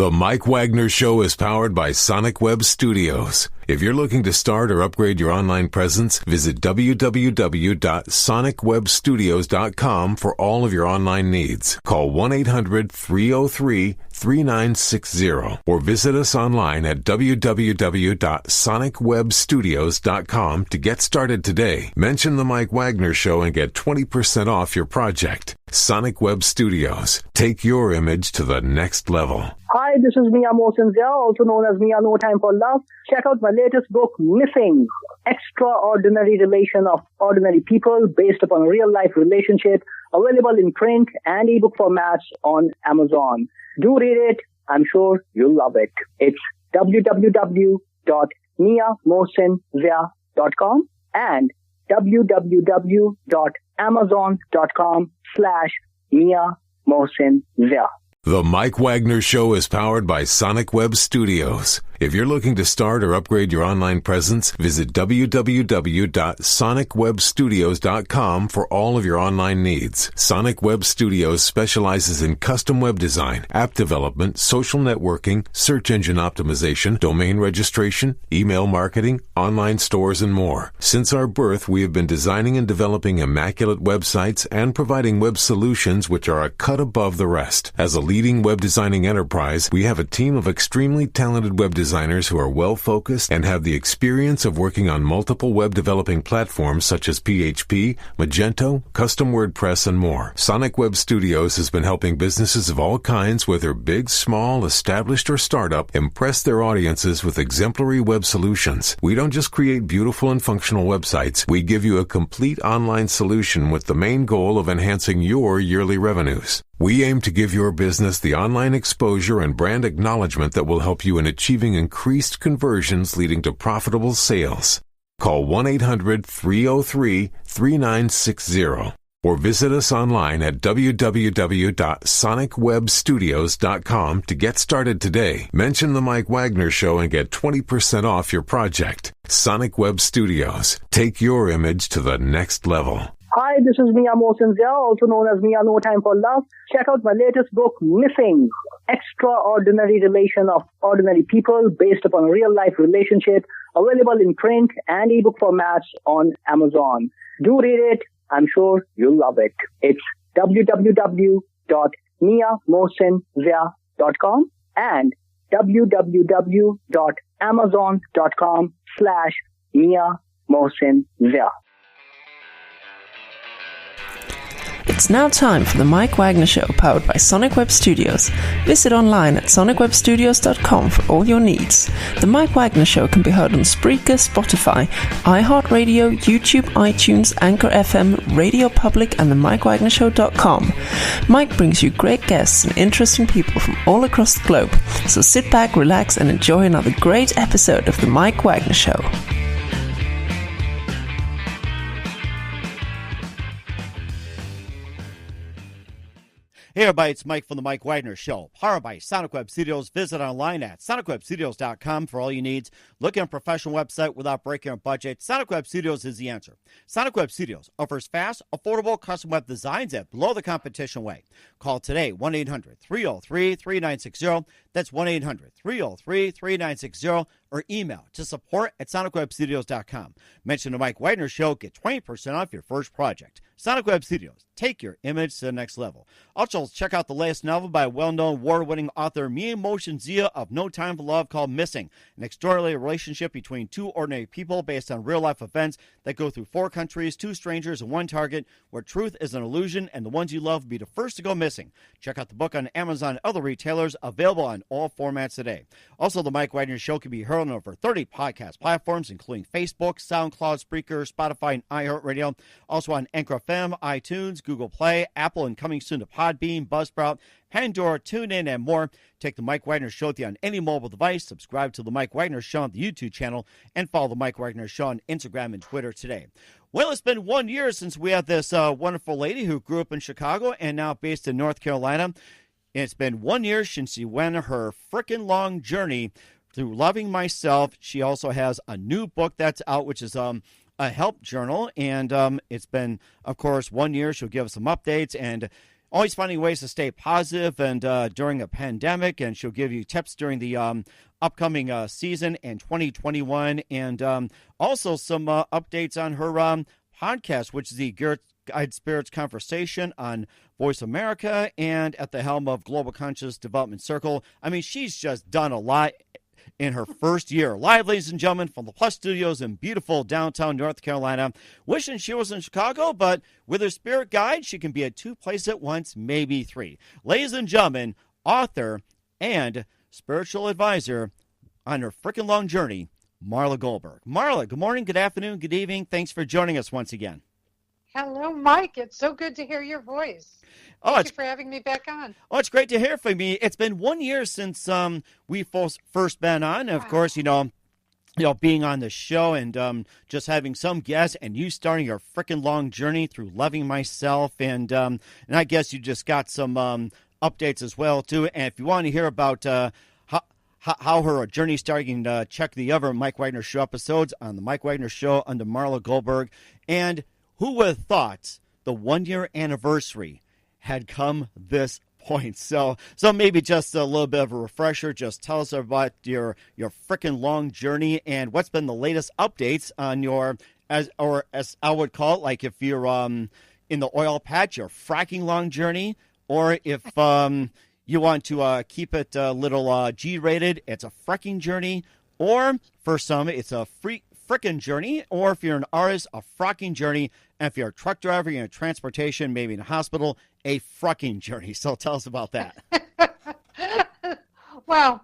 The Mike Wagner Show is powered by Sonic Web Studios. If you're looking to start or upgrade your online presence, visit www.sonicwebstudios.com for all of your online needs. Call 1-800-303-3960 or visit us online at www.sonicwebstudios.com to get started today. Mention the Mike Wagner Show and get 20% off your project. Sonic Web Studios. Take your image to the next level. Hi, this is Mia Mosinzia, also known as Mia No Time for Love. Check out my latest book, Missing, Extraordinary Relation of Ordinary People based upon real-life relationship, available in print and ebook formats on Amazon. Do read it. I'm sure you'll love it. It's www.miamosinzia.com and www.amazon.com/Mia Mosinzia. The Mike Wagner Show is powered by Sonic Web Studios. If you're looking to start or upgrade your online presence, visit www.sonicwebstudios.com for all of your online needs. Sonic Web Studios specializes in custom web design, app development, social networking, search engine optimization, domain registration, email marketing, online stores, and more. Since our birth, we have been designing and developing immaculate websites and providing web solutions which are a cut above the rest. As a leading web designing enterprise, we have a team of extremely talented web designers who are well-focused and have the experience of working on multiple web developing platforms such as PHP, Magento, custom WordPress, and more. Sonic Web Studios has been helping businesses of all kinds, whether big, small, established, or startup, impress their audiences with exemplary web solutions. We don't just create beautiful and functional websites. We give you a complete online solution with the main goal of enhancing your yearly revenues. We aim to give your business the online exposure and brand acknowledgement that will help you in achieving increased conversions leading to profitable sales. Call 1-800-303-3960 or visit us online at www.sonicwebstudios.com to get started today. Mention the Mike Wagner Show and get 20% off your project. Sonic Web Studios. Take your image to the next level. Hi, this is Mia Mosinzia, also known as Mia No Time for Love. Check out my latest book, Missing, Extraordinary Relation of Ordinary People based upon real-life relationship, available in print and ebook formats on Amazon. Do read it. I'm sure you'll love it. It's www.miamosinzia.com and www.amazon.com/Mia Mosinzia. It's now time for the Mike Wagner Show, powered by Sonic Web Studios. Visit online at sonicwebstudios.com for all your needs. The Mike Wagner Show can be heard on Spreaker, Spotify, iHeartRadio, YouTube, iTunes, Anchor FM, Radio Public, and the MikeWagnerShow.com. Mike brings you great guests and interesting people from all across the globe. So sit back, relax, and enjoy another great episode of the Mike Wagner Show. Hey everybody, it's Mike from the Mike Wagner Show, powered by Sonic Web Studios. Visit online at sonicwebstudios.com for all your needs. Looking at a professional website without breaking your budget? Sonic Web Studios is the answer. Sonic Web Studios offers fast, affordable custom web designs at below the competition way. Call today, 1-800-303-3960. That's 1-800-303-3960. Or email to support@sonicwebstudios.com. Mention the Mike Wagner Show, get 20% off your first project. Sonic Web Studios, take your image to the next level. Also, check out the latest novel by well-known award-winning author Mia Mosinzia of No Time for Love called Missing, an extraordinary relationship between two ordinary people based on real-life events that go through 4 countries, 2 strangers, and 1 target, where truth is an illusion and the ones you love will be the first to go missing. Check out the book on Amazon and other retailers, available on all formats today. Also, the Mike Wagner Show can be heard on over 30 podcast platforms, including Facebook, SoundCloud, Spreaker, Spotify, and iHeartRadio. Also on Anchor FM, iTunes, Google Play, Apple, and coming soon to Podbean, Buzzsprout, Pandora, TuneIn, and more. Take the Mike Wagner Show with you on any mobile device. Subscribe to the Mike Wagner Show on the YouTube channel, and follow the Mike Wagner Show on Instagram and Twitter today. Well, it's been 1 year since we had this wonderful lady who grew up in Chicago and now based in North Carolina. It's been 1 year since she went her frickin' long journey through loving myself. She also has a new book that's out, which is a help journal, and it's been, of course, 1 year. She'll give us some updates, and always finding ways to stay positive and during a pandemic, and she'll give you tips during the upcoming season in 2021, and also some updates on her podcast, which is the Guide Spirits Conversation on Voice America and at the helm of Global Conscious Development Circle. I mean, she's just done a lot in her first year. Live, ladies and gentlemen, from the Plus Studios in beautiful downtown North Carolina. Wishing she was in Chicago, but with her spirit guide, she can be at 2 places at once, maybe 3. Ladies and gentlemen, author and spiritual advisor on her freaking long journey, Marla Goldberrg. Marla, good morning, good afternoon, good evening. Thanks for joining us once again. Hello, Mike. It's so good to hear your voice. Thank you for having me back on. Oh, it's great to hear from you. It's been 1 year since we first been on. And of course, being on the show and just having some guests and you starting your freaking long journey through loving myself. And I guess you just got some updates as well, too. And if you want to hear about how her journey started, you can check the other Mike Wagner Show episodes on the Mike Wagner Show under Marla Goldberrg. And who would have thought the 1 year anniversary had come this point? So maybe just a little bit of a refresher. Just tell us about your freaking long journey and what's been the latest updates on your, as I would call it, like if you're in the oil patch, your fracking long journey, or if you want to keep it a little G-rated, it's a fracking journey, or for some, it's a frickin' journey, or if you're an artist, a fracking journey, and if you're a truck driver, you're in transportation, maybe in a hospital, a fracking journey. So tell us about that. Well,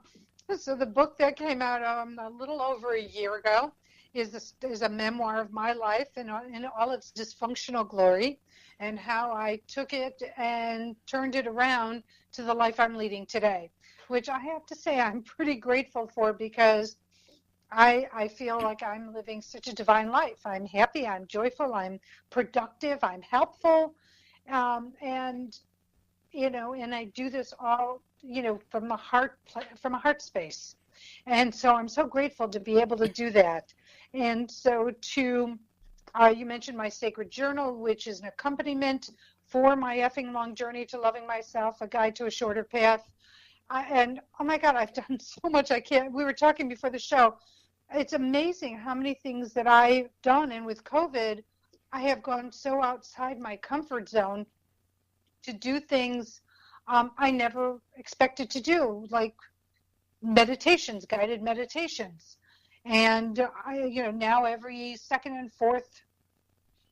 so the book that came out a little over a year ago is a memoir of my life in all its dysfunctional glory, and how I took it and turned it around to the life I'm leading today, which I have to say I'm pretty grateful for, because I feel like I'm living such a divine life. I'm happy, I'm joyful, I'm productive, I'm helpful, and I do this all, from a heart space. And so I'm so grateful to be able to do that. And so you mentioned my sacred journal, which is an accompaniment for my effing long journey to loving myself, a guide to a shorter path. And oh my God, I've done so much. We were talking before the show. It's amazing how many things that I've done. And with COVID, I have gone so outside my comfort zone to do things I never expected to do, like meditations, guided meditations. And now every second and fourth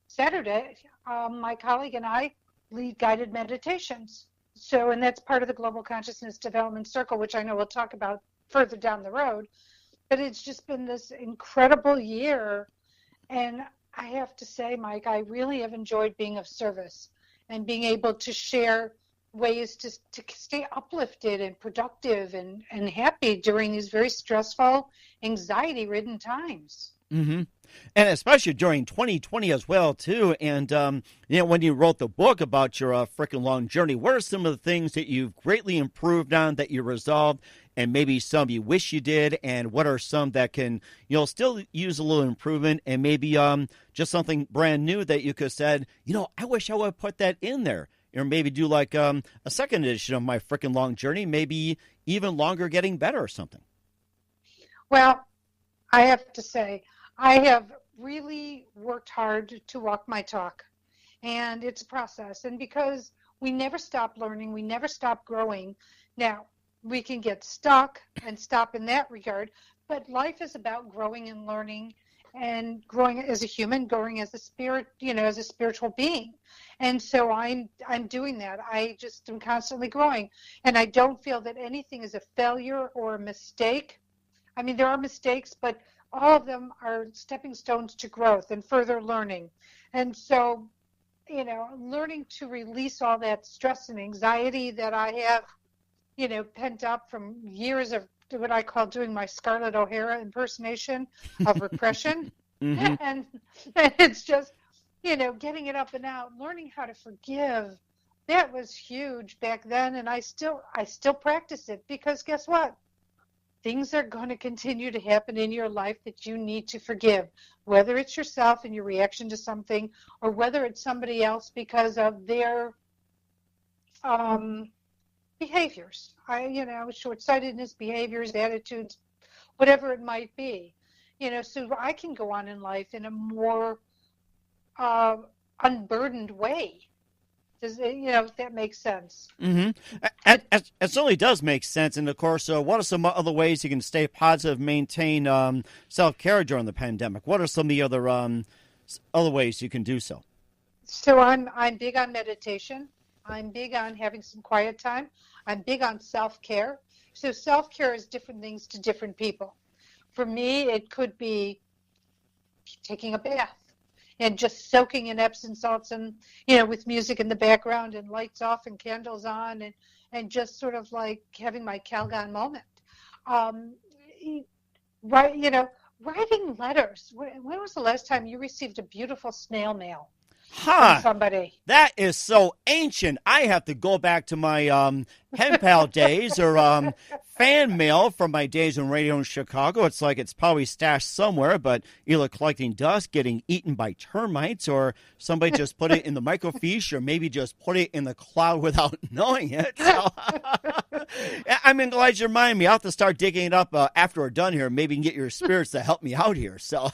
Saturday, my colleague and I lead guided meditations. So, and that's part of the Global Consciousness Development Circle, which I know we'll talk about further down the road. But it's just been this incredible year. And I have to say, Mike, I really have enjoyed being of service and being able to share ways to stay uplifted and productive and happy during these very stressful, anxiety-ridden times. Mm-hmm. And especially during 2020 as well, too. And, when you wrote the book about your freaking long journey, what are some of the things that you've greatly improved on, that you resolved, and maybe some you wish you did? And what are some that can, still use a little improvement, and maybe just something brand new that you could have said, I wish I would have put that in there? Or maybe do like a second edition of my freaking long journey, maybe even longer, getting better or something. Well, I have to say, I have really worked hard to walk my talk, and it's a process. And because we never stop learning, we never stop growing. Now, we can get stuck and stop in that regard, but life is about growing and learning, and growing as a human, growing as a spirit, as a spiritual being. And so I'm doing that. I just am constantly growing, and I don't feel that anything is a failure or a mistake. I mean, there are mistakes, but all of them are stepping stones to growth and further learning. And so, learning to release all that stress and anxiety that I have, pent up from years of what I call doing my Scarlett O'Hara impersonation of repression. Mm-hmm. And it's just, getting it up and out, learning how to forgive. That was huge back then, and I still practice it, because guess what? Things are going to continue to happen in your life that you need to forgive, whether it's yourself and your reaction to something, or whether it's somebody else because of their behaviors. Short-sightedness, behaviors, attitudes, whatever it might be. So I can go on in life in a more unburdened way. Does it, if that makes sense? Mm-hmm. It certainly does make sense. And of course, what are some other ways you can stay positive, maintain self-care during the pandemic? What are some of the other ways you can do so? So I'm big on meditation. I'm big on having some quiet time. I'm big on self-care. So self-care is different things to different people. For me, it could be taking a bath and just soaking in Epsom salts and, with music in the background and lights off and candles on and just sort of like having my Calgon moment. Writing letters. When was the last time you received a beautiful snail mail? From somebody? That is so ancient. I have to go back to my pen pal days or fan mail from my days in radio in Chicago. It's like it's probably stashed somewhere, but either collecting dust, getting eaten by termites, or somebody just put it in the microfiche, or maybe just put it in the cloud without knowing it. So, I'm glad you remind me. I'll have to start digging it up after we're done here. Maybe you can get your spirits to help me out here. So.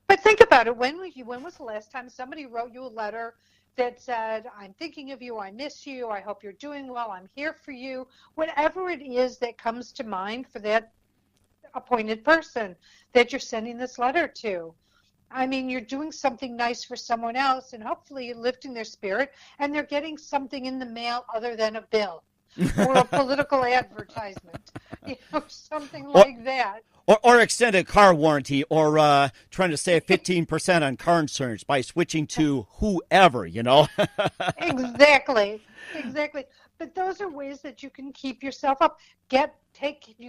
But think about it. When was the last time somebody wrote you a letter that said, I'm thinking of you, I miss you, I hope you're doing well, I'm here for you, whatever it is that comes to mind for that appointed person that you're sending this letter to? I mean, you're doing something nice for someone else, and hopefully you're lifting their spirit, and they're getting something in the mail other than a bill or a political advertisement, something like that. Or extended car warranty, or trying to save 15% on car insurance by switching to whoever, Exactly. But those are ways that you can keep yourself up. You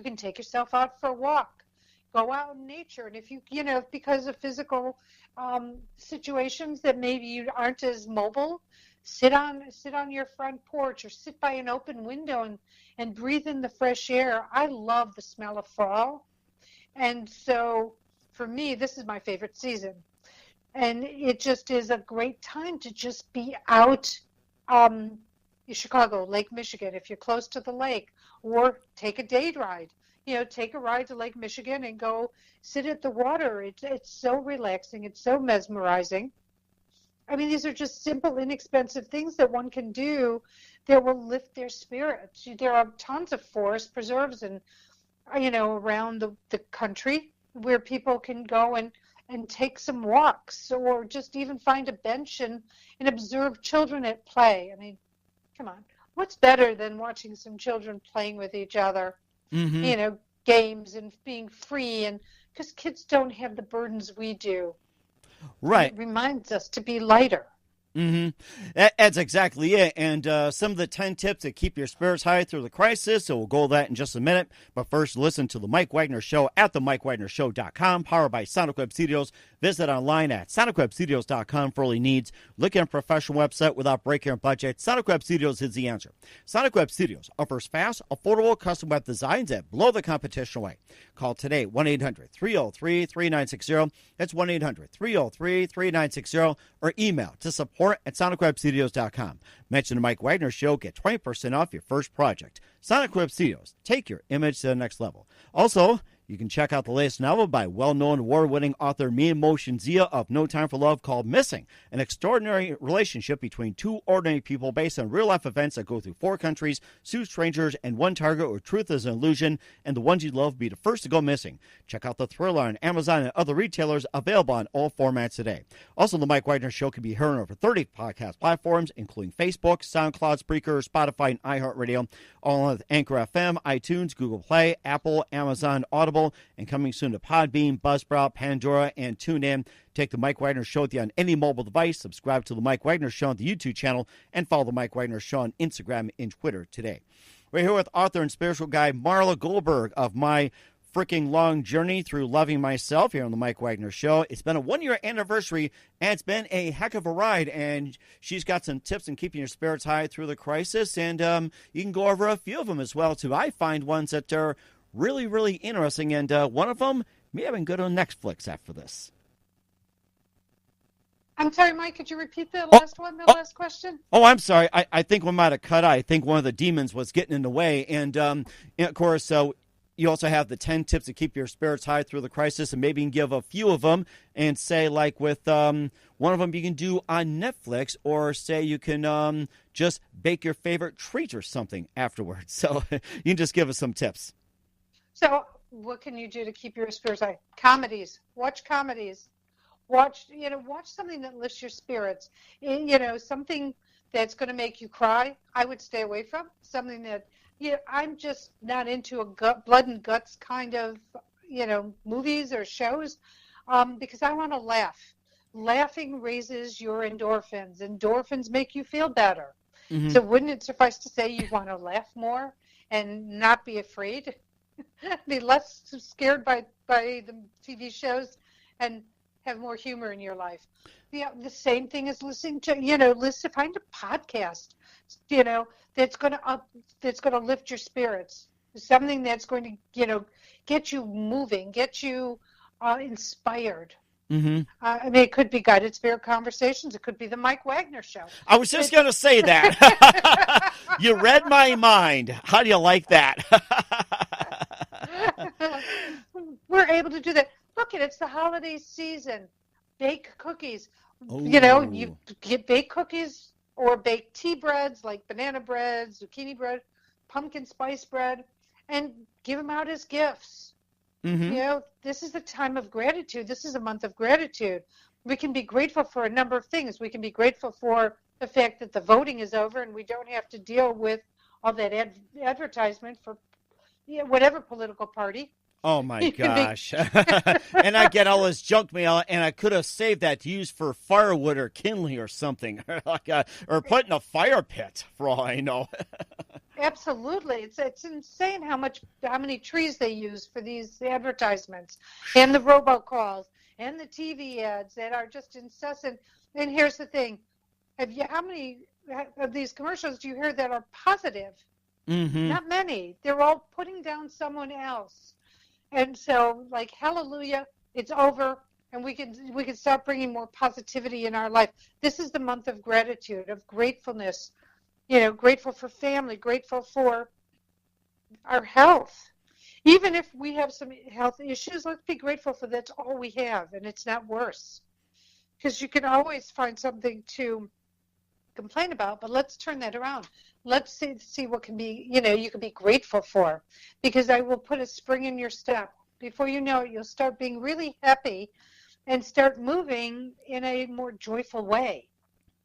can take yourself out for a walk. Go out in nature. And if because of physical situations that maybe you aren't as mobile, sit on your front porch or sit by an open window and breathe in the fresh air. I love the smell of fall. And so for me, this is my favorite season. And it just is a great time to just be out in Chicago, Lake Michigan, if you're close to the lake, or take a day ride. Take a ride to Lake Michigan and go sit at the water. It's so relaxing. It's so mesmerizing. I mean, these are just simple, inexpensive things that one can do that will lift their spirits. There are tons of forest preserves and around the country where people can go and take some walks, or just even find a bench and observe children at play. I mean, come on. What's better than watching some children playing with each other, games and being free, and because kids don't have the burdens we do. Right. It reminds us to be lighter. Mm-hmm. That's exactly it. And some of the 10 tips that keep your spirits high through the crisis. So we'll go over that in just a minute. But first, listen to The Mike Wagner Show at themikewagnershow.com, powered by Sonic Web Studios. Visit online at sonicwebstudios.com for all your needs. Look at a professional website without breaking your budget. Sonic Web Studios is the answer. Sonic Web Studios offers fast, affordable custom web designs that blow the competition away. Call today, 1-800-303-3960. That's 1-800-303-3960. Or email to support@sonicwebstudios.com. Mention the Mike Wagner Show. Get 20% off your first project. Sonic Web Studios. Take your image to the next level. Also, you can check out the latest novel by well-known award-winning author Mia Motion Zia of No Time for Love, called Missing, an extraordinary relationship between two ordinary people based on real-life events that go through 4 countries, 2 strangers, and 1 target where truth is an illusion, and the ones you love be the first to go missing. Check out the thriller on Amazon and other retailers, available on all formats today. Also, The Mike Wagner Show can be heard on over 30 podcast platforms, including Facebook, SoundCloud, Spreaker, Spotify, and iHeartRadio, all with Anchor FM, iTunes, Google Play, Apple, Amazon, Audible, and coming soon to Podbean, Buzzsprout, Pandora, and TuneIn. Take the Mike Wagner Show with you on any mobile device. Subscribe to the Mike Wagner Show on the YouTube channel, and follow the Mike Wagner Show on Instagram and Twitter today. We're here with author and spiritual guide Marla Goldberrg of My Freaking Long Journey Through Loving Myself here on the Mike Wagner Show. It's been a 1-year anniversary, and it's been a heck of a ride, and she's got some tips in keeping your spirits high through the crisis, and you can go over a few of them as well, too. I find ones that are really, really interesting, and one of them may have been good on Netflix after this. I'm sorry, Mike, could you repeat the last one, the last question? Oh, I'm sorry. I think we might have cut out. I think one of the demons was getting in the way. And of course, you also have the 10 tips to keep your spirits high through the crisis, and maybe you can give a few of them and say, like with one of them you can do on Netflix, or say you can just bake your favorite treat or something afterwards. So you can just give us some tips. So what can you do to keep your spirits high? Comedies. Watch comedies. Watch something that lifts your spirits. Something that's going to make you cry, I would stay away from. Something that, I'm just not into a blood and guts kind of, movies or shows, because I want to laugh. Laughing raises your endorphins. Endorphins make you feel better. Mm-hmm. So wouldn't it suffice to say you want to laugh more and not be afraid? Be less scared by the TV shows and have more humor in your life. The same thing as listening to, find a podcast, that's going to lift your spirits. Something that's going to, get you moving, get you inspired. Mm-hmm. It could be Guided Spirit Conversations. It could be the Mike Wagner Show. I was just going to say that. You read my mind. How do you like that? We're able to do that. Look, it's the holiday season. Bake cookies. Ooh. You get baked cookies or baked tea breads like banana bread, zucchini bread, pumpkin spice bread, and give them out as gifts. Mm-hmm. This is the time of gratitude. This is a month of gratitude. We can be grateful for a number of things. We can be grateful for the fact that the voting is over and we don't have to deal with all that advertisement for whatever political party. Oh, my gosh. And I get all this junk mail, and I could have saved that to use for firewood or kindling or something, or put in a fire pit, for all I know. Absolutely. It's insane how many trees they use for these advertisements and the robocalls and the TV ads that are just incessant. And here's the thing. How many of these commercials do you hear that are positive? Mm-hmm. Not many. They're all putting down someone else. And so, like, hallelujah, it's over, and we can start bringing more positivity in our life. This is the month of gratitude, of gratefulness, grateful for family, grateful for our health. Even if we have some health issues, let's be grateful for that's all we have, and it's not worse. Because you can always find something to complain about, but let's turn that around. Let's see what can be, you can be grateful for, because I will put a spring in your step. Before you know it, you'll start being really happy and start moving in a more joyful way.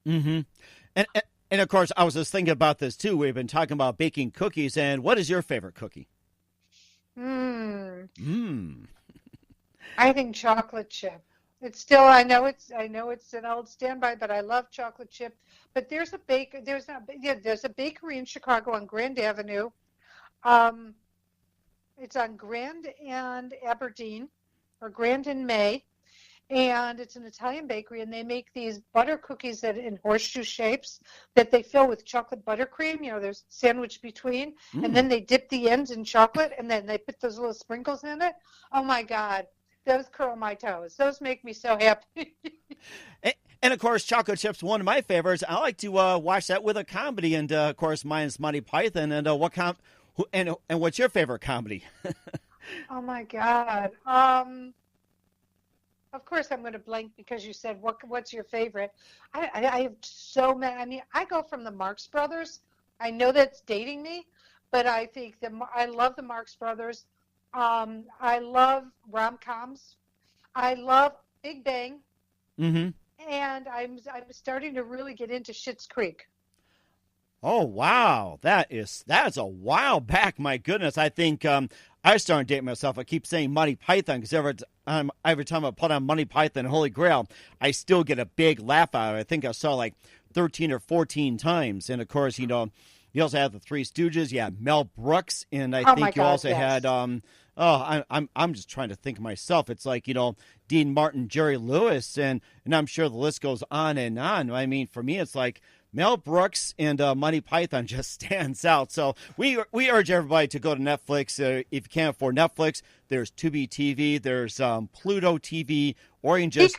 Mm-hmm. And of course, I was just thinking about this too. We've been talking about baking cookies, and what is your favorite cookie? I think chocolate chip. It's still, I know it's an old standby, but I love chocolate chip. But there's a bakery in Chicago on Grand Avenue. It's on Grand and Aberdeen, or Grand and May, and it's an Italian bakery, and they make these butter cookies that in horseshoe shapes that they fill with chocolate buttercream. There's sandwich between, and then they dip the ends in chocolate, and then they put those little sprinkles in it. Oh my God. Those curl my toes. Those make me so happy. And of course, chocolate chips, one of my favorites. I like to watch that with a comedy, and of course, mine is Monty Python. And and what's your favorite comedy? Oh my God. Of course, I'm going to blank because you said what's your favorite. I have so many. I mean, I go from the Marx Brothers. I know that's dating me, but I think I love the Marx Brothers. I love rom-coms. I love Big Bang. Mm-hmm. And I'm starting to really get into Schitt's Creek. Oh, wow. That's a while back. My goodness. I think I started dating myself. I keep saying Monty Python because every time I put on Monty Python and Holy Grail, I still get a big laugh out of it. I think I saw like 13 or 14 times. And, of course, you also have the Three Stooges. You had Mel Brooks. And I think you also had I'm just trying to think myself. It's like, Dean Martin, Jerry Lewis, and I'm sure the list goes on and on. I mean, for me, it's like Mel Brooks and Monty Python just stands out. So we urge everybody to go to Netflix. If you can't afford Netflix, there's Tubi TV, there's Pluto TV, or you can just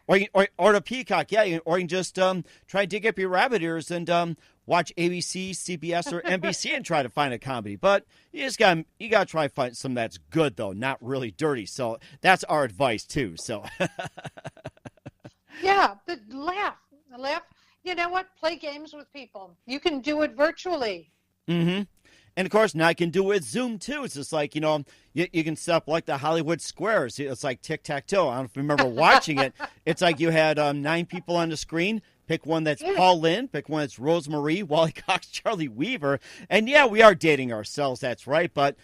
or the Peacock, yeah, or you can just try to dig up your rabbit ears and watch ABC, CBS, or NBC and try to find a comedy. But you gotta try to find some that's good though, not really dirty. So that's our advice too. So yeah, but laugh. You know what? Play games with people. You can do it virtually. Mm-hmm. And, of course, now you can do it with Zoom, too. It's just like, you can set up like the Hollywood Squares. It's like tic-tac-toe. I don't know if you remember watching it. It's like you had 9 people on the screen. Pick one that's Paul Lynn. Pick one that's Rosemarie, Wally Cox, Charlie Weaver. And, yeah, we are dating ourselves. That's right. But,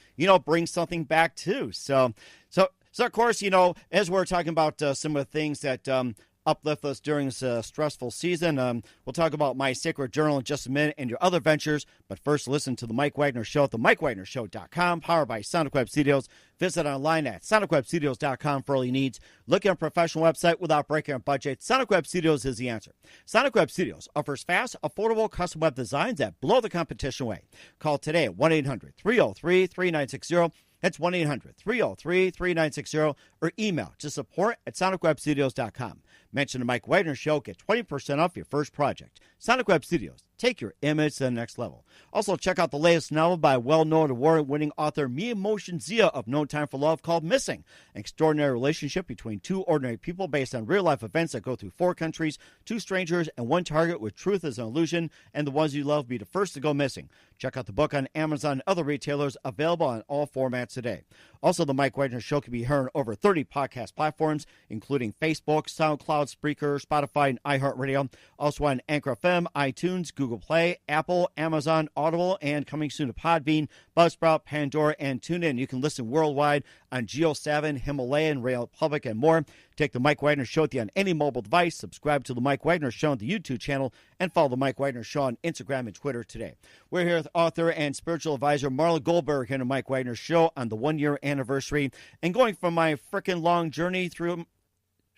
bring something back, too. So of course, as we're talking about some of the things that uplift us during this stressful season. We'll talk about My Sacred Journal in just a minute and your other ventures. But first, listen to The Mike Wagner Show at themikewagnershow.com, powered by Sonic Web Studios. Visit online at sonicwebstudios.com for all your needs. Looking at a professional website without breaking a budget? Sonic Web Studios is the answer. Sonic Web Studios offers fast, affordable custom web designs that blow the competition away. Call today at 1-800-303-3960. That's 1-800-303-3960 or email to support@sonicwebstudios.com. Mention the Mike Wagner Show. Get 20% off your first project. Sonic Web Studios. Take your image to the next level. Also, check out the latest novel by well-known award-winning author Mia Motion Zia of No Time for Love called Missing, an extraordinary relationship between 2 ordinary people based on real-life events that go through 4 countries, 2 strangers, and 1 target with truth as an illusion, and the ones you love be the first to go missing. Check out the book on Amazon and other retailers, available on all formats today. Also, the Mike Wagner Show can be heard on over 30 podcast platforms, including Facebook, SoundCloud, Spreaker, Spotify, and iHeartRadio. Also on Anchor FM, iTunes, Google Play, Apple, Amazon, Audible, and coming soon to Podbean, Buzzsprout, Pandora, and TuneIn. You can listen worldwide on Geo7, Himalayan, Radio Public, and more. Take the Mike Wagner Show with you on any mobile device. Subscribe to the Mike Wagner Show on the YouTube channel, and follow the Mike Wagner Show on Instagram and Twitter today. We're here with author and spiritual advisor Marla Goldberrg here on the Mike Wagner Show on the 1-year anniversary. And going from my freaking long journey through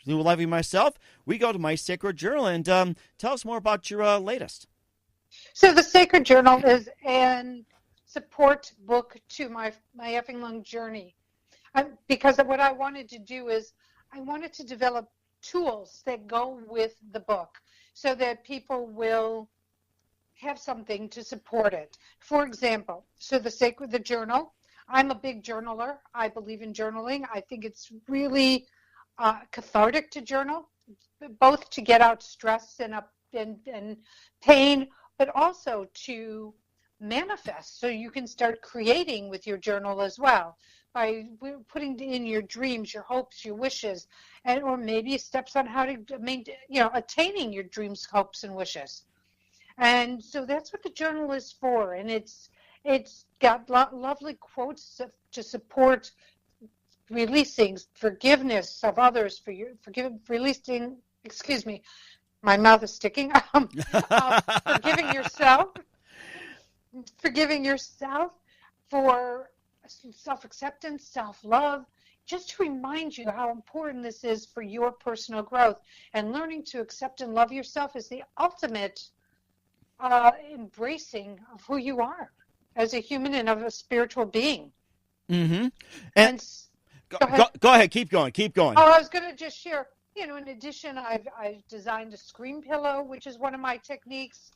loving myself, we go to My Sacred Journal. And tell us more about your latest. So the Sacred Journal is a support book to my effing long journey. Because what I wanted to do is I wanted to develop tools that go with the book so that people will have something to support it. For example, so the journal, I'm a big journaler. I believe in journaling. I think it's really cathartic to journal, both to get out stress and pain, but also to manifest so you can start creating with your journal as well, by putting in your dreams, your hopes, your wishes, and or maybe steps on how to attaining your dreams, hopes, and wishes. And so that's what the journal is for. And it's got lovely quotes to support releasing forgiveness of others, releasing. Excuse me, my mouth is sticking. Forgiving yourself for self-acceptance, self-love, just to remind you how important this is for your personal growth. And learning to accept and love yourself is the ultimate embracing of who you are as a human and of a spiritual being. Mm-hmm. And go ahead, keep going. Oh, I was going to just share, in addition, I've designed a scream pillow, which is one of my techniques.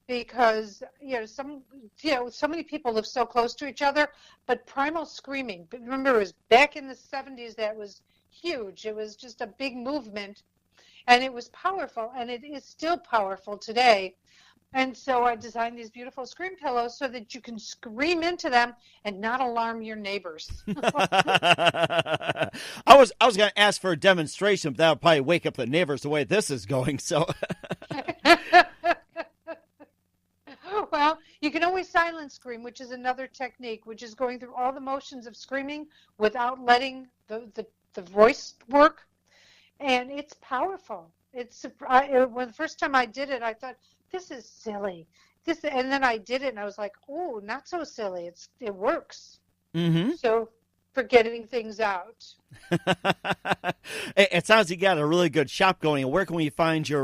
Because so many people live so close to each other, but primal screaming. But remember, it was back in the 70s that was huge. It was just a big movement, and it was powerful, and it is still powerful today. And so I designed these beautiful scream pillows so that you can scream into them and not alarm your neighbors. I was going to ask for a demonstration, but that would probably wake up the neighbors the way this is going. So. Well, you can always silent scream, which is another technique, which is going through all the motions of screaming without letting the voice work. And it's powerful. When the first time I did it, I thought, this is silly. And then I did it, and I was like, oh, not so silly. It works. Mm-hmm. So for getting things out. It sounds you got a really good shop going. Where can we find your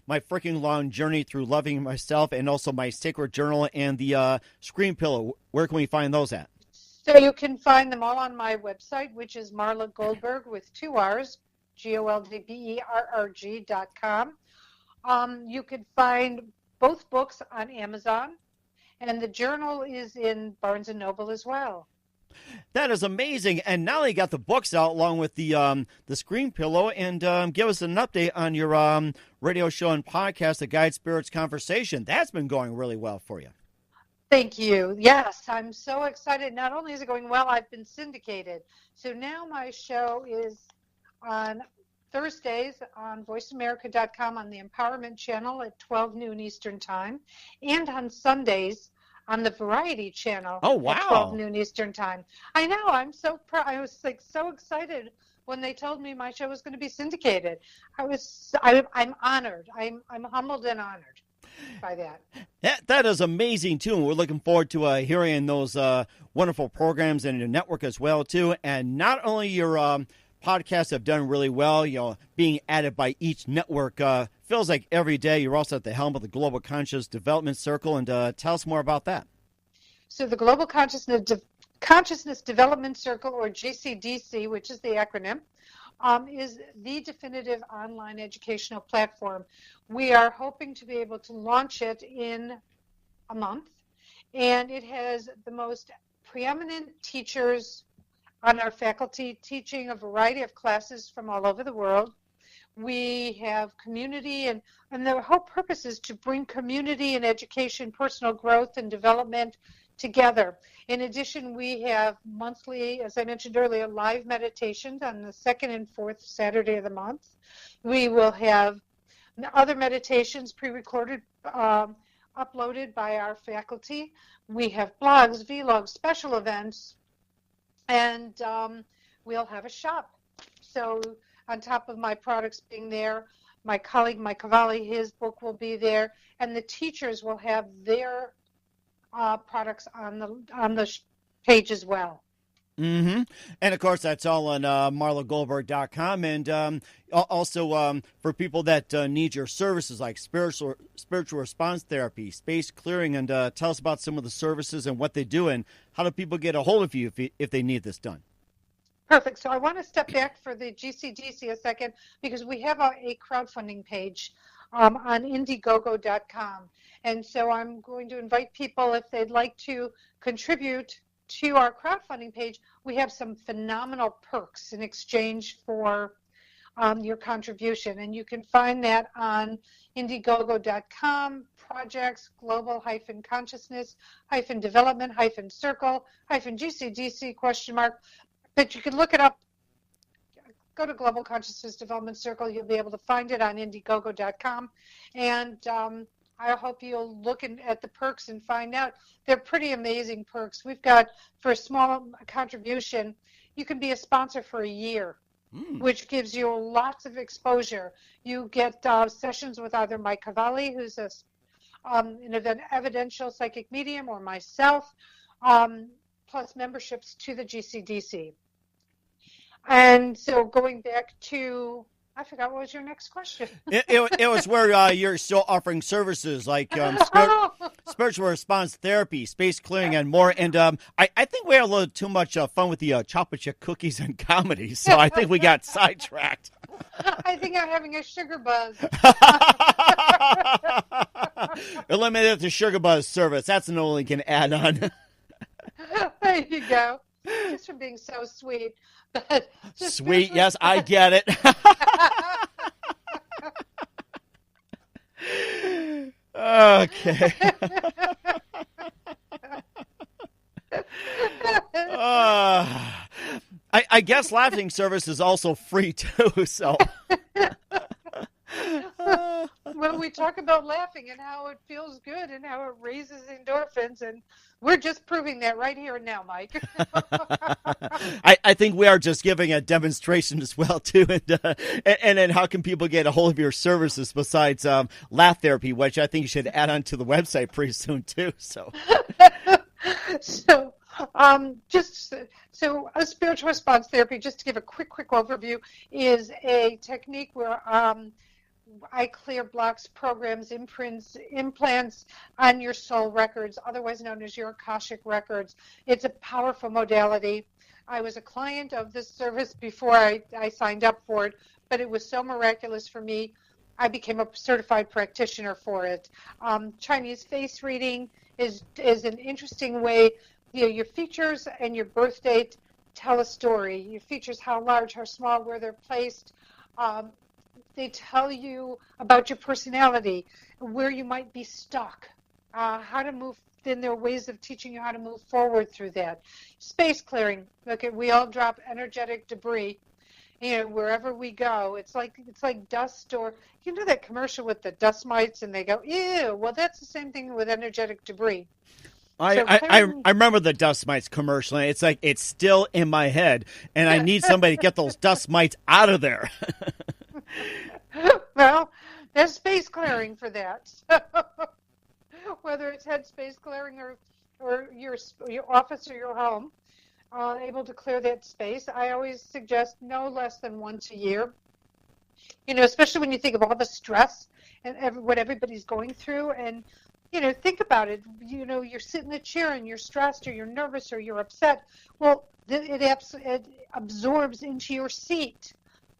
My Freaking Long Journey Through Loving Myself, and also my Sacred Journal and the Screen Pillow? Where can we find those at? So you can find them all on my website, which is Marla Goldberg with 2 R's, GOLDBERRG.com. You can find both books on Amazon, and the journal is in Barnes & Noble as well. That is amazing. And now you got the books out along with the Screen Pillow. And give us an update on your radio show and podcast, The Guide Spirits Conversation. That's been going really well for you. Thank you. Yes, I'm so excited. Not only is it going well, I've been syndicated. So now my show is on Thursdays on voiceamerica.com on the Empowerment Channel at 12 noon Eastern Time, and on Sundays on the Variety Channel at 12 noon Eastern Time. I know. I'm so proud. I was so excited when they told me my show was going to be syndicated. I'm honored. I'm humbled and honored by that. That is amazing, too. And we're looking forward to hearing those wonderful programs and your network as well, too. And not only your podcasts have done really well, being added by each network feels like every day. You're also at the helm of the Global Conscious Development Circle, and tell us more about that. So the Global Consciousness Development Circle, or GCDC, which is the acronym, is the definitive online educational platform. We are hoping to be able to launch it in a month, and it has the most preeminent teachers on our faculty teaching a variety of classes from all over the world. We have community, and the whole purpose is to bring community and education, personal growth and development together. In addition, we have monthly, as I mentioned earlier, live meditations on the second and fourth Saturday of the month. We will have other meditations pre-recorded, uploaded by our faculty. We have blogs, vlogs, special events, and we'll have a shop. So on top of my products being there, my colleague Mike Cavalli, his book will be there, and the teachers will have their products on the page as well. Mm-hmm. And, of course, that's all on marlagoldberg.com. And also for people that need your services like spiritual response therapy, space clearing, and tell us about some of the services and what they do, and how do people get a hold of you if they need this done? Perfect. So I want to step back for the GCDC a second, because we have a crowdfunding page on Indiegogo.com. And so I'm going to invite people, if they'd like to contribute to our crowdfunding page. We have some phenomenal perks in exchange for your contribution. And you can find that on Indiegogo.com, projects, global-consciousness-development-circle, GCDC ? But you can look it up. Go to Global Consciousness Development Circle. You'll be able to find it on Indiegogo.com. And I hope you'll look at the perks and find out. They're pretty amazing perks. We've got, for a small contribution, you can be a sponsor for a year, which gives you lots of exposure. You get sessions with either Mike Cavalli, who's an evidential psychic medium, or myself, plus memberships to the GCDC. And so going back to, I forgot, what was your next question? It was where you're still offering services like spiritual response therapy, space clearing, and more. And I think we had a little too much fun with the chocolate chip cookies and comedy, so I think we got sidetracked. I think I'm having a sugar buzz. Eliminate the sugar buzz service. That's an only can add on. There you go. Just for being so sweet. Sweet, yes, I get it. Okay. I guess laughing service is also free too, so. Well, we talk about laughing and how it feels good and how it raises endorphins, and we're just proving that right here and now, Mike. I think we are just giving a demonstration as well, too. And then how can people get a hold of your services besides laugh therapy, which I think you should add on to the website pretty soon, too. So Just so a spiritual response therapy, just to give a quick overview, is a technique where I clear blocks, programs, imprints, implants on your soul records, otherwise known as your Akashic records. It's a powerful modality. I was a client of this service before I signed up for it, but it was so miraculous for me, I became a certified practitioner for it. Chinese face reading is an interesting way. Your features and your birth date tell a story. Your features, how large, how small, where they're placed. They tell you about your personality, where you might be stuck, how to move. Then there are ways of teaching you how to move forward through that. Space clearing. Look, we all drop energetic debris. Wherever we go, it's like dust, or that commercial with the dust mites, and they go, ew. Well, that's the same thing with energetic debris. I remember the dust mites commercial. It's like it's still in my head, and I need somebody to get those dust mites out of there. Well, there's space clearing for that. Whether it's head space clearing or your office or your home, able to clear that space. I always suggest no less than once a year. Especially when you think of all the stress and what everybody's going through, and think about it. You're sitting in a chair and you're stressed or you're nervous or you're upset. Well, it absorbs into your seat.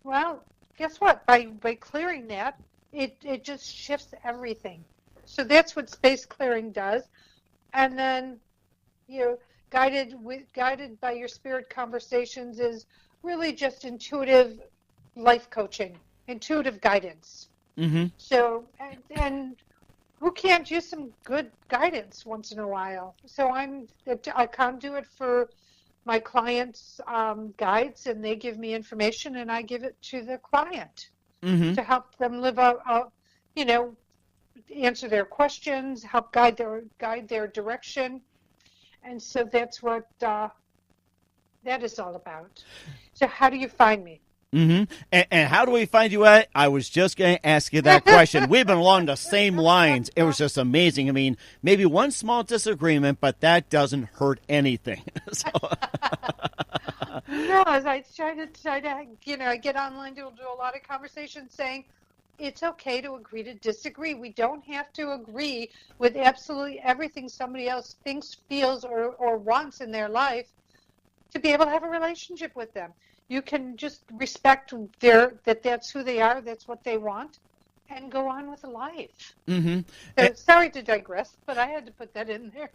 Well, guess what? By clearing that, it just shifts everything. So that's what space clearing does. And then, guided by your spirit conversations is really just intuitive life coaching, intuitive guidance. Mm-hmm. So, and who can't use some good guidance once in a while? So I conduit for my clients' guides, and they give me information, and I give it to the client to help them live answer their questions, help guide their direction. And so that's what that is all about. So how do you find me? Mm-hmm. And how do we find you at? I was just going to ask you that question. We've been along the same lines. It was just amazing. I mean, maybe one small disagreement, but that doesn't hurt anything. No, as I try to I get online to do a lot of conversations saying it's okay to agree to disagree. We don't have to agree with absolutely everything somebody else thinks, feels, or wants in their life to be able to have a relationship with them. You can just respect that's who they are, that's what they want, and go on with life. Mm-hmm. So, sorry to digress, but I had to put that in there.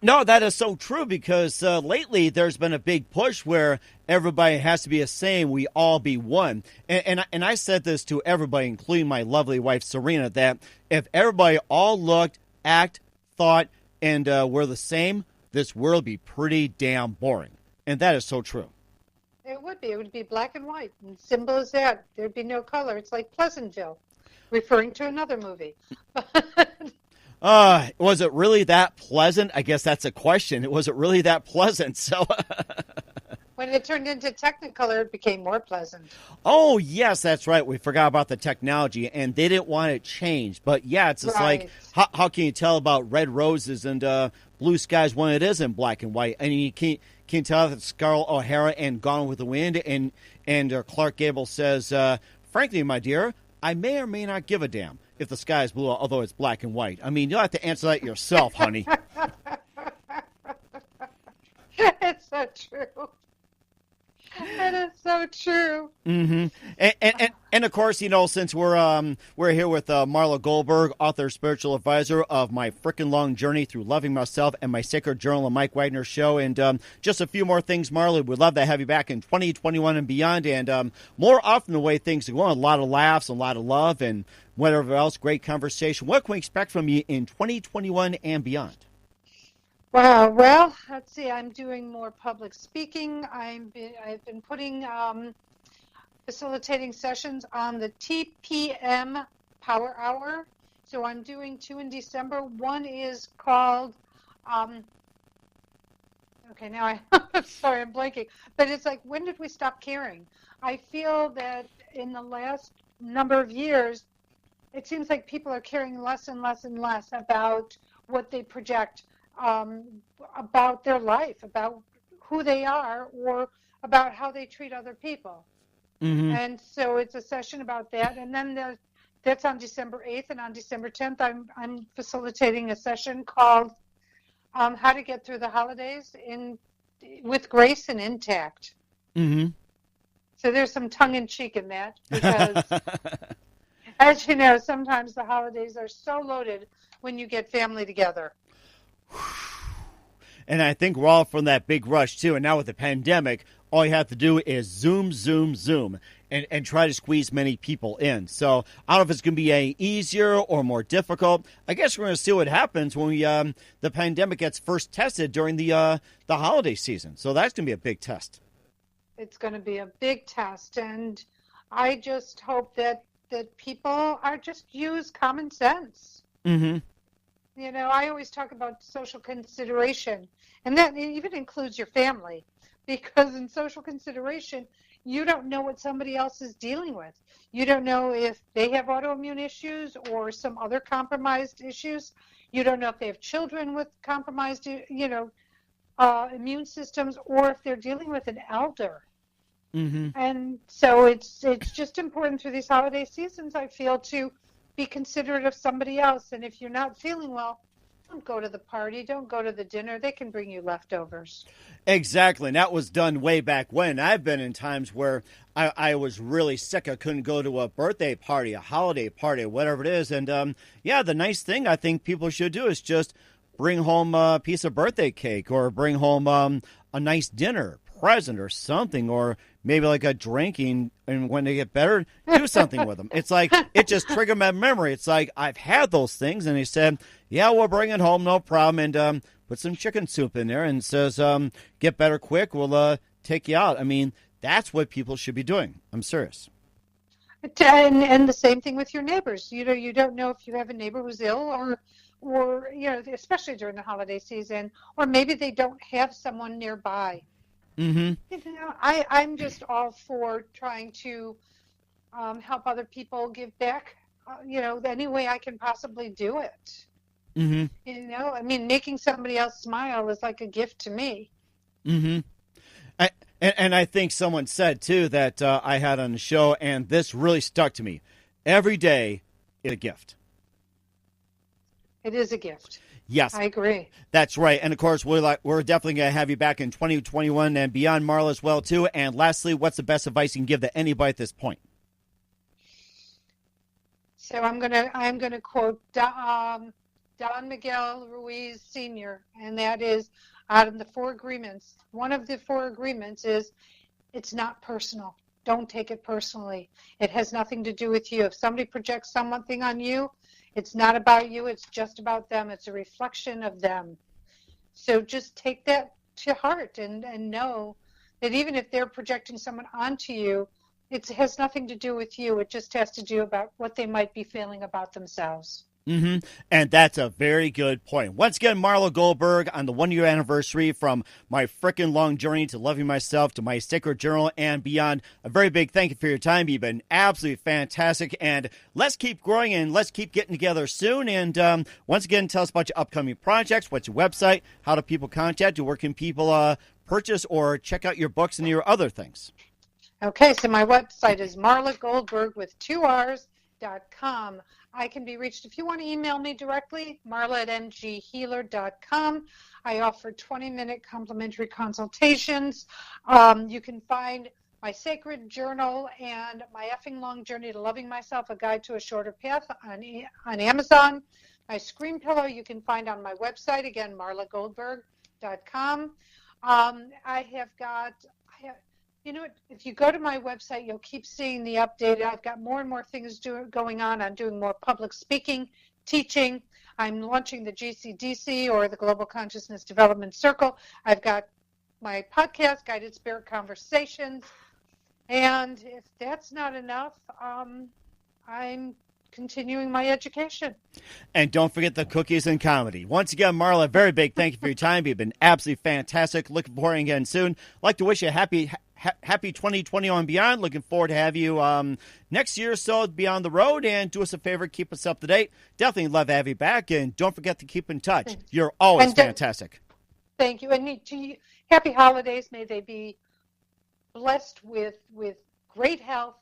No, that is so true, because lately there's been a big push where everybody has to be the same. We all be one. And I said this to everybody, including my lovely wife, Serena, that if everybody all looked, act, thought, and were the same, this world would be pretty damn boring. And that is so true. It would be. It would be black and white. And simple as that. There'd be no color. It's like Pleasantville, referring to another movie. Was it really that pleasant? I guess that's a question. Was it really that pleasant? So when it turned into Technicolor, it became more pleasant. Oh, yes, that's right. We forgot about the technology, and they didn't want it changed. But, yeah, it's just right. Like, how can you tell about red roses and blue skies when it is in black and white? And you can tell that Scarlett O'Hara and Gone with the Wind and Clark Gable says, frankly, my dear, I may or may not give a damn if the sky is blue, although it's black and white. I mean, you'll have to answer that yourself, honey. It's so true. That is so true. Mm-hmm. And of course, since we're here with Marla Goldberg, author, spiritual advisor of My Frickin' Long Journey Through Loving Myself and My Sacred Journal, of Mike Wagner Show, and just a few more things, Marla. We'd love to have you back in 2021 and beyond, and more often the way things are going, a lot of laughs, a lot of love, and whatever else, great conversation. What can we expect from you in 2021 and beyond? Wow. Well, let's see. I'm doing more public speaking. I've been putting facilitating sessions on the TPM Power Hour. So I'm doing 2 in December. One is called. Okay, now sorry, I'm blanking. But it's like, when did we stop caring? I feel that in the last number of years, it seems like people are caring less and less and less about what they project about their life, about who they are, or about how they treat other people. Mm-hmm. And so it's a session about that. And then that's on December 8th. And on December 10th, I'm facilitating a session called How to Get Through the Holidays with Grace and Intact. Mm-hmm. So there's some tongue-in-cheek in that because, as you know, sometimes the holidays are so loaded when you get family together. And I think we're all from that big rush, too. And now with the pandemic, all you have to do is zoom, and try to squeeze many people in. So I don't know if it's going to be easier or more difficult. I guess we're going to see what happens when the pandemic gets first tested during the holiday season. So that's going to be a big test. It's going to be a big test. And I just hope that people are just use common sense. Mm-hmm. You know, I always talk about social consideration, and that even includes your family, because in social consideration, you don't know what somebody else is dealing with. You don't know if they have autoimmune issues or some other compromised issues. You don't know if they have children with compromised, immune systems, or if they're dealing with an elder. Mm-hmm. And so it's just important through these holiday seasons, I feel, to be considerate of somebody else. And if you're not feeling well, don't go to the party. Don't go to the dinner. They can bring you leftovers. Exactly. And that was done way back when. I've been in times where I was really sick. I couldn't go to a birthday party, a holiday party, whatever it is. And, the nice thing I think people should do is just bring home a piece of birthday cake or bring home a nice dinner, present or something, or maybe like a drinking, and when they get better, do something with them. It's like, it just triggered my memory. It's like, I've had those things, and he said, yeah, we'll bring it home, no problem, and put some chicken soup in there, and says, get better quick, we'll take you out. I mean, that's what people should be doing. I'm serious. And the same thing with your neighbors. You know, you don't know if you have a neighbor who's ill, or especially during the holiday season, or maybe they don't have someone nearby. Mm-hmm. I'm just all for trying to help other people give back, any way I can possibly do it. Mm-hmm. Making somebody else smile is like a gift to me. Mm-hmm. And I think someone said, too, that I had on the show, and this really stuck to me. Every day is a gift. It is a gift. Yes. I agree. That's right. And, of course, we're definitely going to have you back in 2021 and beyond, Marla, as well, too. And lastly, what's the best advice you can give to anybody at this point? So I'm gonna quote Don Miguel Ruiz Sr., and that is, out of the 4 agreements, one of the 4 agreements is it's not personal. Don't take it personally. It has nothing to do with you. If somebody projects something on you, it's not about you. It's just about them. It's a reflection of them. So just take that to heart and know that even if they're projecting someone onto you, it has nothing to do with you. It just has to do about what they might be feeling about themselves. Mm-hmm. And that's a very good point. Once again, Marla Goldberg on the 1-year anniversary from my frickin' long journey to loving myself to my sacred journal and beyond. A very big thank you for your time. You've been absolutely fantastic. And let's keep growing and let's keep getting together soon. And once again, tell us about your upcoming projects. What's your website? How do people contact you? Where can people purchase or check out your books and your other things? Okay, so my website is Marla Goldberg with 2 R's.com. I can be reached if you want to email me directly, marla@mghealer.com. I offer 20-minute complimentary consultations. You can find my sacred journal and my effing long journey to loving myself, a guide to a shorter path on Amazon. My screen pillow you can find on my website, again, marlagoldberg.com. If you go to my website, you'll keep seeing the update. I've got more and more things going on. I'm doing more public speaking, teaching. I'm launching the GCDC, or the Global Consciousness Development Circle. I've got my podcast, Guided Spirit Conversations. And if that's not enough, I'm continuing my education. And don't forget the cookies and comedy. Once again, Marla, very big thank you for your time. You've been absolutely fantastic. Looking forward to again soon. I'd like to wish you a happy happy 2020 on beyond. Looking forward to have you next year or so be on the road, and do us a favor, keep us up to date. Definitely love to have you back, and don't forget to keep in touch. You're always fantastic. Thank you, and happy holidays. May they be blessed with great health,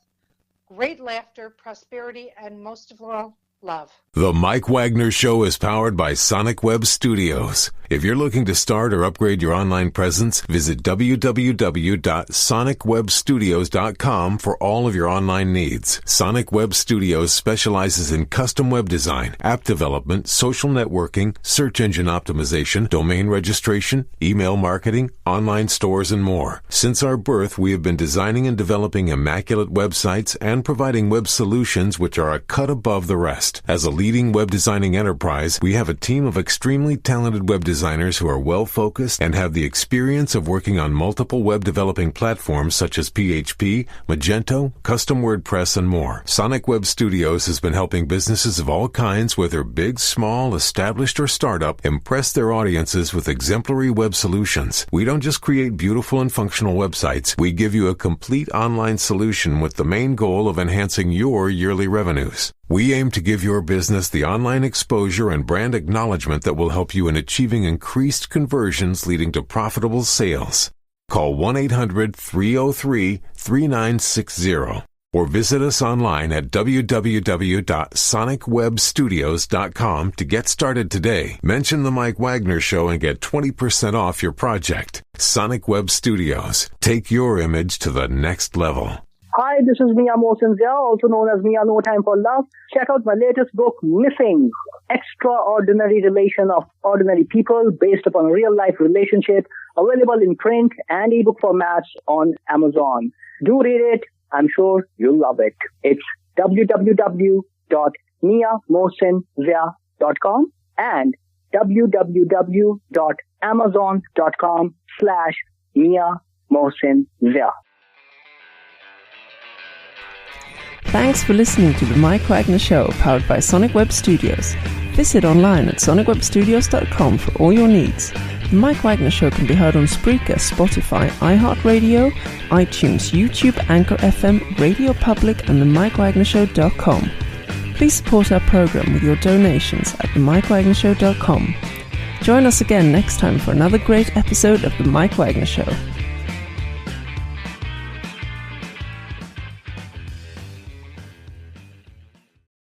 great laughter, prosperity, and most of all, love. The Mike Wagner Show is powered by Sonic Web Studios. If you're looking to start or upgrade your online presence, visit www.sonicwebstudios.com for all of your online needs. Sonic Web Studios specializes in custom web design, app development, social networking, search engine optimization, domain registration, email marketing, online stores, and more. Since our birth, we have been designing and developing immaculate websites and providing web solutions which are a cut above the rest. As a leading web designing enterprise, we have a team of extremely talented web designers who are well-focused and have the experience of working on multiple web developing platforms such as PHP, Magento, custom WordPress, and more. Sonic Web Studios has been helping businesses of all kinds, whether big, small, established, or startup, impress their audiences with exemplary web solutions. We don't just create beautiful and functional websites. We give you a complete online solution with the main goal of enhancing your yearly revenues. We aim to give your business the online exposure and brand acknowledgement that will help you in achieving increased conversions leading to profitable sales. Call 1-800-303-3960 or visit us online at www.sonicwebstudios.com to get started today. Mention the Mike Wagner Show and get 20% off your project. Sonic Web Studios. Take your image to the next level. Hi, this is Mia Mohsen Zia, also known as Mia No Time for Love. Check out my latest book, Missing, Extraordinary Relation of Ordinary People Based Upon a Real-Life Relationship, available in print and ebook formats on Amazon. Do read it. I'm sure you'll love it. It's www.miamohsenzia.com and www.amazon.com/Mia Mohsen Zia. Thanks for listening to the Mike Wagner Show, powered by Sonic Web Studios. Visit online at sonicwebstudios.com for all your needs. The Mike Wagner Show can be heard on Spreaker, Spotify, iHeartRadio, iTunes, YouTube, Anchor FM, Radio Public, and themikewagnershow.com. Please support our program with your donations at themikewagnershow.com. Join us again next time for another great episode of The Mike Wagner Show.